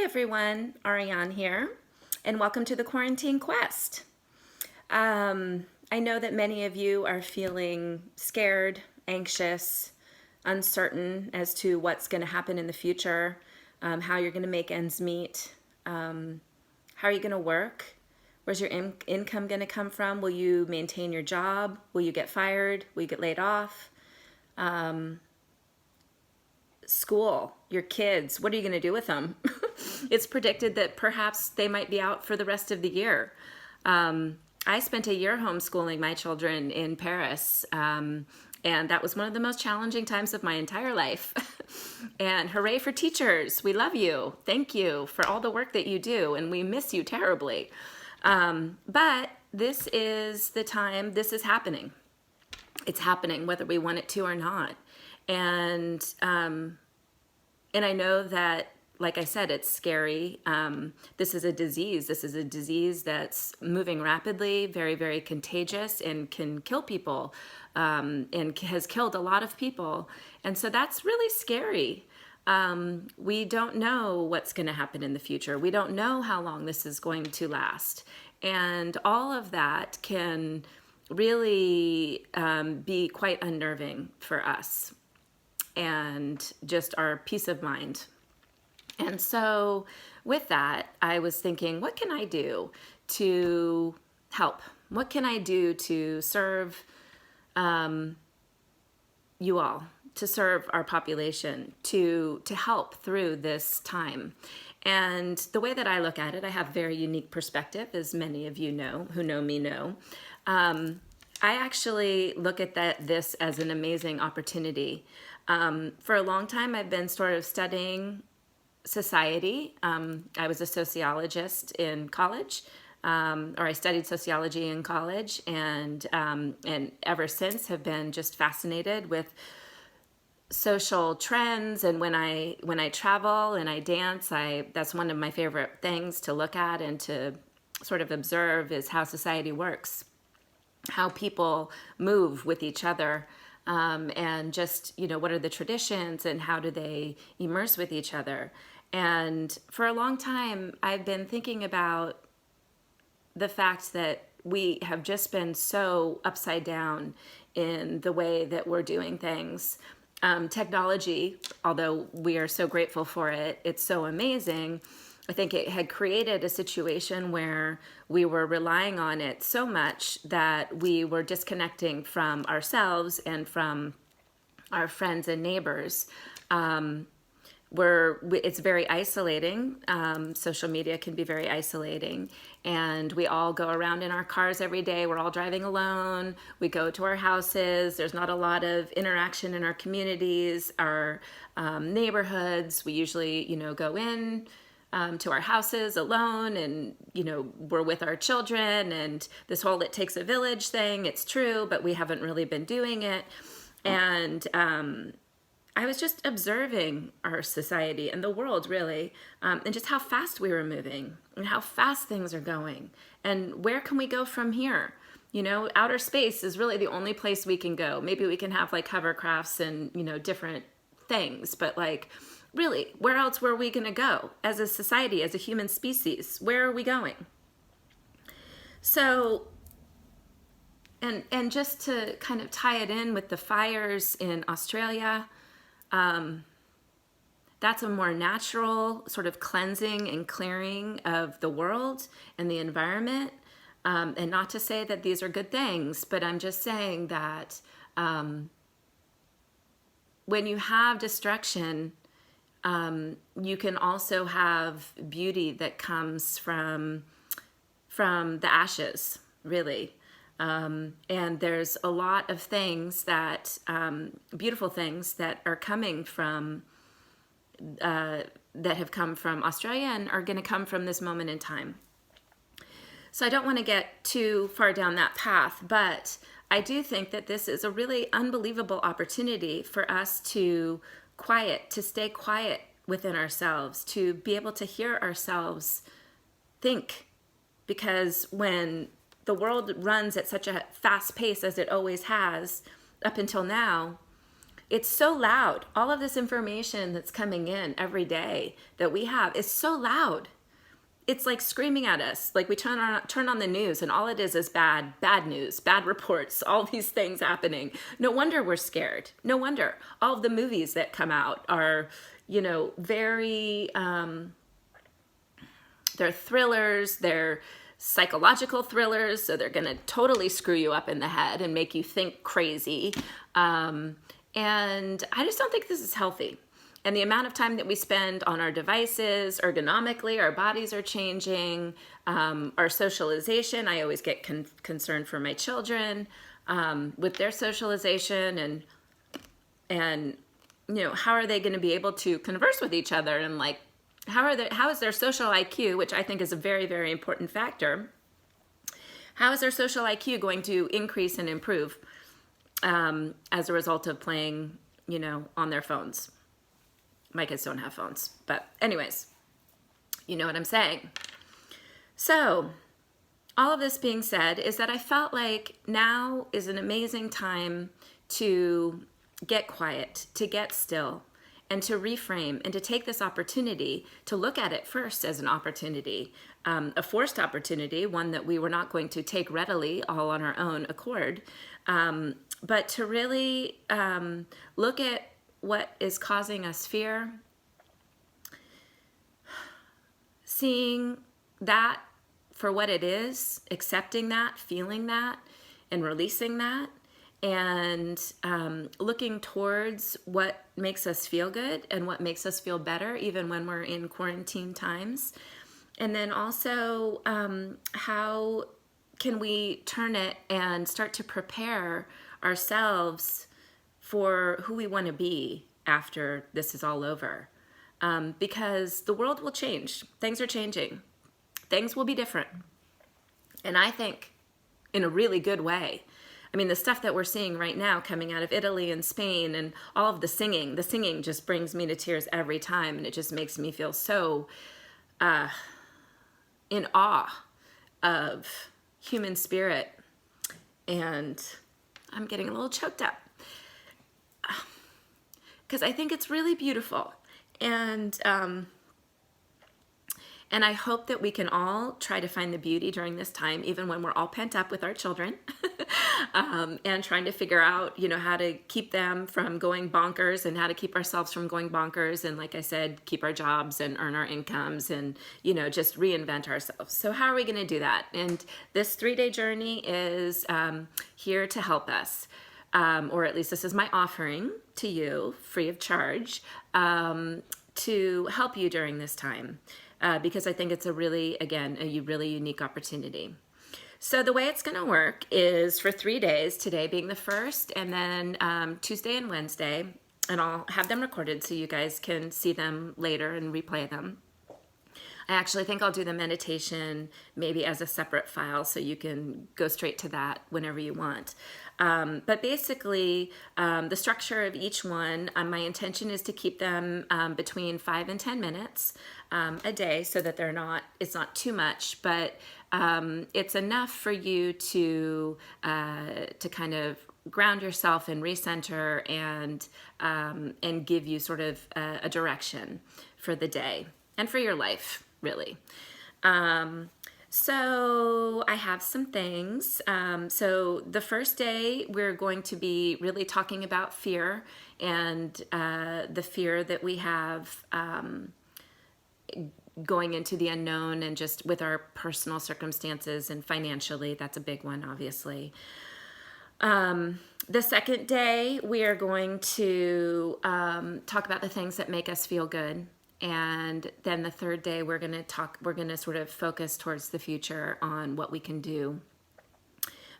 everyone, Ariane here, and welcome to the Quarantine Quest. I know that many of you are feeling scared, anxious, uncertain as to what's going to happen in the future, how you're going to make ends meet, how are you going to work, where's your income going to come from, will you maintain your job, will you get fired, will you get laid off, school, your kids, what are you going to do with them? It's predicted that perhaps they might be out for the rest of the year. I spent a year homeschooling my children in Paris, and that was one of the most challenging times of my entire life. And hooray for teachers. We love you. Thank you for all the work that you do, and we miss you terribly. But this is the time, this is happening. It's happening whether we want it to or not. And I know that, like I said, it's scary. This is a disease. This is a disease that's moving rapidly, very, very contagious, and can kill people, and has killed a lot of people. And so that's really scary. We don't know what's going to happen in the future. We don't know how long this is going to last. And all of that can really be quite unnerving for us and just our peace of mind. And so with that, I was thinking, what can I do to help? What can I do to serve you all, to serve our population, to help through this time? And the way that I look at it, I have a very unique perspective, as many of you know, who know me know. I actually look at this as an amazing opportunity. For a long time, I've been sort of studying society. I was a sociologist in college, or I studied sociology in college, and ever since have been just fascinated with social trends. And when I travel and I dance, that's one of my favorite things to look at and to sort of observe is how society works, how people move with each other. And just, what are the traditions and how do they immerse with each other? And for a long time, I've been thinking about the fact that we have just been so upside down in the way that we're doing things. Technology, although we are so grateful for it, it's so amazing. I think it had created a situation where we were relying on it so much that we were disconnecting from ourselves and from our friends and neighbors. It's very isolating. Social media can be very isolating, and we all go around in our cars every day. We're all driving alone. We go to our houses. There's not a lot of interaction in our communities, our neighborhoods. We usually, go in to our houses alone, and we're with our children, and this whole "it takes a village" thing, it's true, but we haven't really been doing it. And I was just observing our society and the world, really, and just how fast we were moving and how fast things are going, and where can we go from here? Outer space is really the only place we can go. Maybe we can have like hovercrafts and different things, but really, where else were we going to go as a society, as a human species? Where are we going? So, and just to kind of tie it in with the fires in Australia, that's a more natural sort of cleansing and clearing of the world and the environment. And not to say that these are good things, but I'm just saying that when you have destruction, you can also have beauty that comes from the ashes, really. And there's a lot of things that, beautiful things that are coming from, that have come from Australia and are going to come from this moment in time. So I don't want to get too far down that path, but I do think that this is a really unbelievable opportunity for us to stay quiet within ourselves, to be able to hear ourselves think. Because when the world runs at such a fast pace as it always has up until now, It's so loud. All of this information that's coming in every day that we have is so loud. It's like screaming at us. Like we turn on the news and all it is bad news, bad reports, all these things happening. No wonder we're scared. No wonder. All of the movies that come out are, very, they're thrillers, they're psychological thrillers, so they're gonna totally screw you up in the head and make you think crazy. And I just don't think this is healthy. And the amount of time that we spend on our devices, ergonomically, our bodies are changing, our socialization, I always get concerned for my children with their socialization and how are they gonna be able to converse with each other and like, how is their social IQ, which I think is a very, very important factor, how is their social IQ going to increase and improve as a result of playing, on their phones? My kids don't have phones, but anyways, you know what I'm saying. So all of this being said is that I felt like now is an amazing time to get quiet, to get still, and to reframe and to take this opportunity to look at it first as an opportunity, a forced opportunity, one that we were not going to take readily all on our own accord, but to really look at what is causing us fear, seeing that for what it is, accepting that, feeling that, and releasing that, and looking towards what makes us feel good and what makes us feel better even when we're in quarantine times. And then also how can we turn it and start to prepare ourselves for who we want to be after this is all over. Because the world will change. Things are changing. Things will be different. And I think in a really good way. I mean, the stuff that we're seeing right now coming out of Italy and Spain and all of the singing just brings me to tears every time. And it just makes me feel so in awe of human spirit. And I'm getting a little choked up because I think it's really beautiful. And I hope that we can all try to find the beauty during this time, even when we're all pent up with our children, and trying to figure out, how to keep them from going bonkers and how to keep ourselves from going bonkers. And like I said, keep our jobs and earn our incomes and, just reinvent ourselves. So how are we going to do that? And this 3-day journey is here to help us. Or at least this is my offering to you, free of charge, to help you during this time. Because I think it's a really unique opportunity. So the way it's going to work is for 3 days, today being the first, and then Tuesday and Wednesday, and I'll have them recorded so you guys can see them later and replay them. I actually think I'll do the meditation maybe as a separate file so you can go straight to that whenever you want. But basically, the structure of each one, my intention is to keep them between 5 and 10 minutes a day so that it's not too much, but it's enough for you to kind of ground yourself and recenter and give you sort of a direction for the day and for your life, really. So I have some things. So the first day we're going to be really talking about fear and the fear that we have going into the unknown and just with our personal circumstances and financially. That's a big one, obviously. The second day we are going to talk about the things that make us feel good. And then the third day, we're going to sort of focus towards the future on what we can do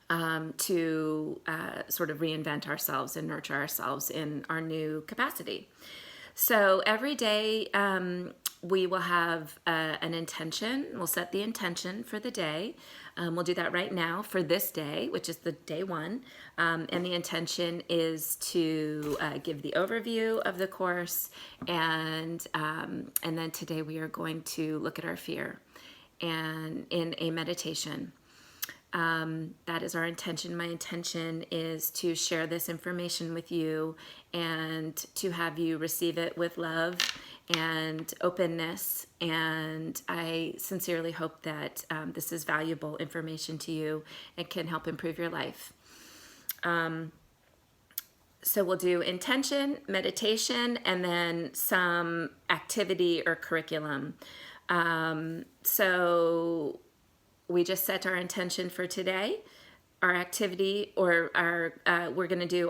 to sort of reinvent ourselves and nurture ourselves in our new capacity. So every day we will have an intention. We'll set the intention for the day. We'll do that right now for this day, which is the day 1. And the intention is to give the overview of the course. And then today we are going to look at our fear and in a meditation. That is our intention. My intention is to share this information with you and to have you receive it with love and openness. And I sincerely hope that this is valuable information to you and can help improve your life. So we'll do intention, meditation, and then some activity or curriculum. So we just set our intention for today. Our activity, or our we're going to do